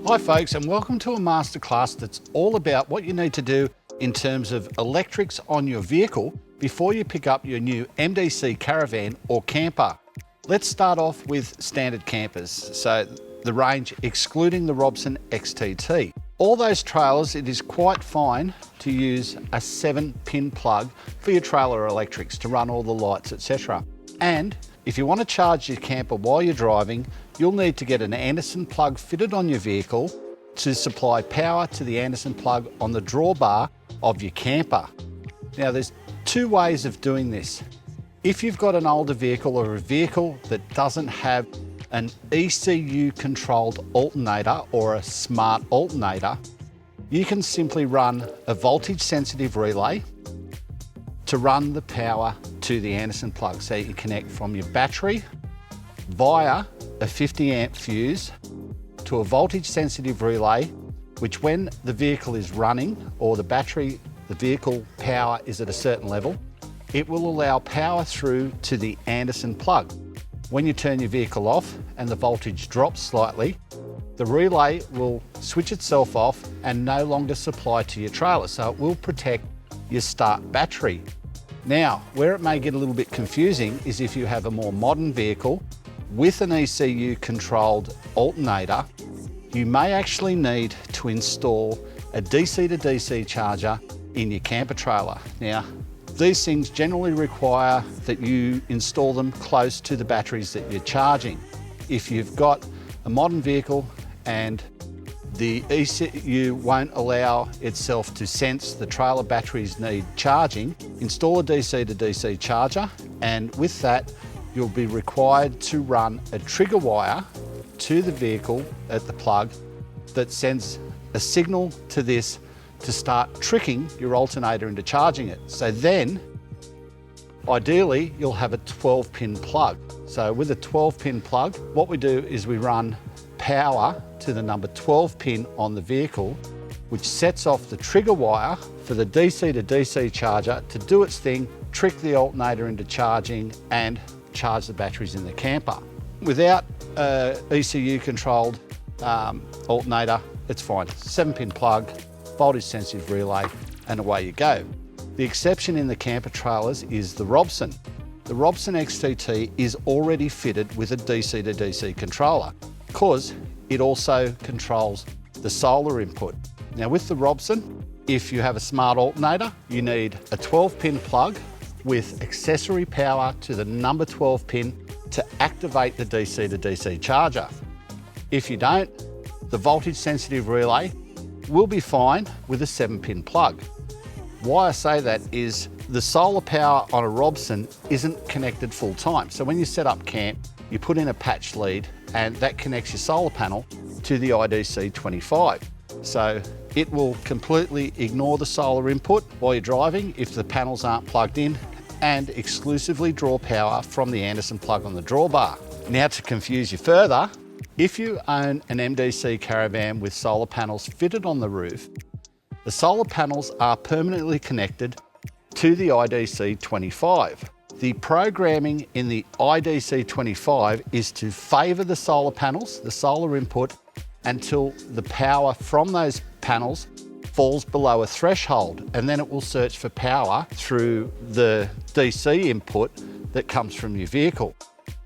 Hi folks, and welcome to a masterclass that's all about what you need to do in terms of electrics on your vehicle before you pick up your new MDC Caravan or camper. Let's start off with standard campers, so the range excluding the Robson XTT. All those trailers, it is quite fine to use a 7-pin plug for your trailer electrics to run all the lights, etc. And if you want to charge your camper while you're driving, you'll need to get an Anderson plug fitted on your vehicle to supply power to the Anderson plug on the drawbar of your camper. Now there's two ways of doing this. If you've got an older vehicle or a vehicle that doesn't have an ECU controlled alternator or a smart alternator, you can simply run a voltage sensitive relay to run the power to the Anderson plug. So you can connect from your battery via a 50 amp fuse to a voltage sensitive relay, which when the vehicle is running or the vehicle power is at a certain level, it will allow power through to the Anderson plug. When you turn your vehicle off and the voltage drops slightly, the relay will switch itself off and no longer supply to your trailer. So it will protect your start battery. Now, where it may get a little bit confusing is if you have a more modern vehicle with an ECU controlled alternator, you may actually need to install a DC to DC charger in your camper trailer. Now, these things generally require that you install them close to the batteries that you're charging. If you've got a modern vehicle and the ECU won't allow itself to sense the trailer batteries need charging, install a DC to DC charger, and with that you'll be required to run a trigger wire to the vehicle at the plug that sends a signal to this to start tricking your alternator into charging it. So then, ideally, you'll have a 12-pin plug. So with a 12-pin plug, what we do is we run power to the number 12 pin on the vehicle, which sets off the trigger wire for the DC to DC charger to do its thing, trick the alternator into charging and charge the batteries in the camper. Without ECU controlled alternator, it's fine. 7-pin plug, voltage sensitive relay, and away you go. The exception in the camper trailers is the Robson. The Robson XTT is already fitted with a DC to DC controller because it also controls the solar input. Now with the Robson, if you have a smart alternator, you need a 12-pin plug with accessory power to the number 12 pin to activate the DC to DC charger. If you don't, the voltage sensitive relay will be fine with a 7-pin plug. Why I say that is the solar power on a Robson isn't connected full time. So when you set up camp, you put in a patch lead and that connects your solar panel to the IDC 25. So it will completely ignore the solar input while you're driving if the panels aren't plugged in and exclusively draw power from the Anderson plug on the drawbar. Now to confuse you further, if you own an MDC Caravan with solar panels fitted on the roof, the solar panels are permanently connected to the IDC 25. The programming in the IDC 25 is to favour the solar panels, the solar input, until the power from those panels falls below a threshold, and then it will search for power through the DC input that comes from your vehicle.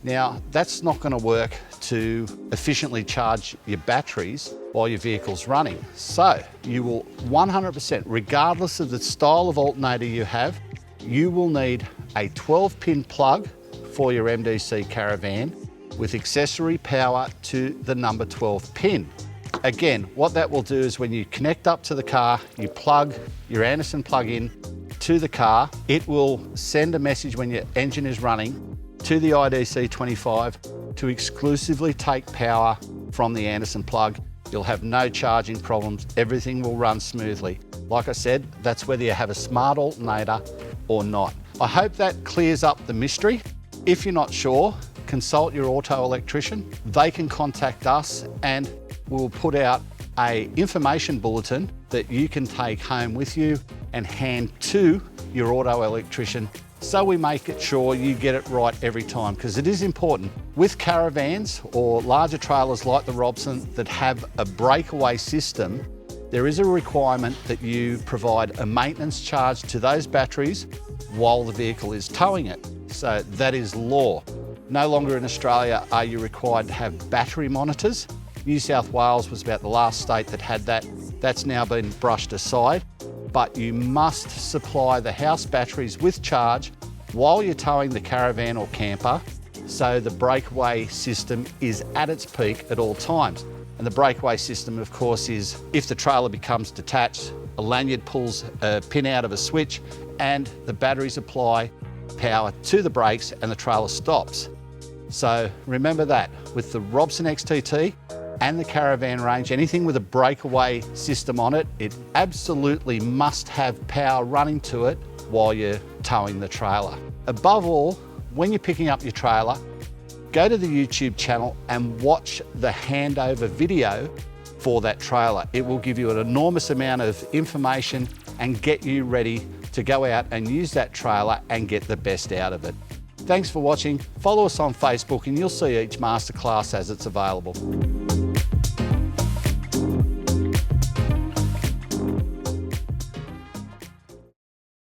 Now, that's not going to work to efficiently charge your batteries while your vehicle's running. So you will 100%, regardless of the style of alternator you have, you will need a 12-pin plug for your MDC Caravan with accessory power to the number 12 pin. Again, what that will do is when you connect up to the car, you plug your Anderson plug in to the car, it will send a message when your engine is running to the IDC 25 to exclusively take power from the Anderson plug. You'll have no charging problems, everything will run smoothly. Like I said, that's whether you have a smart alternator or not. I hope that clears up the mystery. If you're not sure, consult your auto electrician. They can contact us and we'll put out an information bulletin that you can take home with you and hand to your auto electrician so we make it sure you get it right every time, because it is important. With caravans or larger trailers like the Robson that have a breakaway system, there is a requirement that you provide a maintenance charge to those batteries while the vehicle is towing it. So that is law. No longer in Australia are you required to have battery monitors. New South Wales was about the last state that had that. That's now been brushed aside, but you must supply the house batteries with charge while you're towing the caravan or camper, so the breakaway system is at its peak at all times. And the breakaway system, of course, is if the trailer becomes detached, a lanyard pulls a pin out of a switch and the batteries apply power to the brakes and the trailer stops. So remember that with the Robson XTT and the Caravan range, anything with a breakaway system on it, it absolutely must have power running to it while you're towing the trailer. Above all, when you're picking up your trailer, go to the YouTube channel and watch the handover video for that trailer. It will give you an enormous amount of information and get you ready to go out and use that trailer and get the best out of it. Thanks for watching. Follow us on Facebook and you'll see each masterclass as it's available.